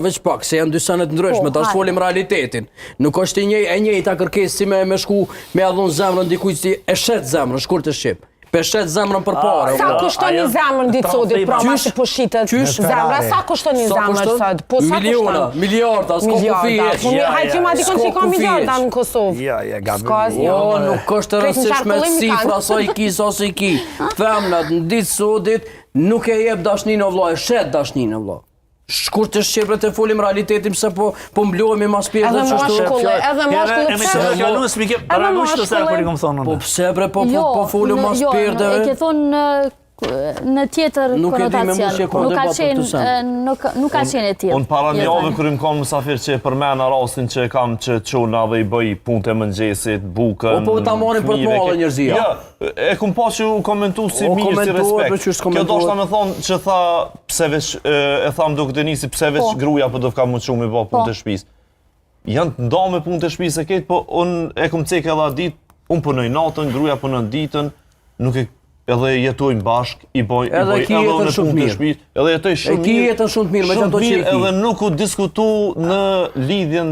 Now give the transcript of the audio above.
Veç pak, se janë dy sene të ndryshme, tash folim realitetin. Nuk është e njëjta kërkesë si me shku me adhun zemrën dikujt si e shet zemrën, shkurt e shqip. Pe shet zemrën për pare. Sa kushton një zemrën ditë sotit, pra ma që po shitet zemra, sa kushton një zemrën sot? Po sa kushton? Miliarda, s'ko kufijet. Hajtë ma dikon që i ka miliarda në Kosovë. S'ka asnjë. Jo, nuk është rëndësish me cifra, sa i ki, sa i ki. Femnat, në ditë sotit, nuk e jep dashnin o vla, e shet dashnin o vla. Shkur të shqipret e folim realitetim se po mblohemi mas pjerë dhe qështu. Edhe mashkullë. Po pse bre, po folim mas pjerë dhe... E ke thonë në tjetër konotacion, nuk ka qenë e tjetër. Unë para një ove kërë më kam mësafir që përmena rastin që kam që qona dhe i bëj punë të mëngjesit, bukën... Po ta morin për të malë njërzia. Ja, e kum pa që u komentu si mirë, si respekt. Kjo do shta me thonë që tha, pse veç, e tham duke të nisi, pse veç gruja për do ka më qumë i ba punë të shpis. Janë të nda me punë të shpis e ketë, po unë e kum cek edhe ditë, unë punoj natën, gruja punoj ditën, nuk e edhe jetojmë bashk, i boj edhe në punë të shpis, edhe jetoj shumë mirë, edhe nuk u diskutu në lidhjen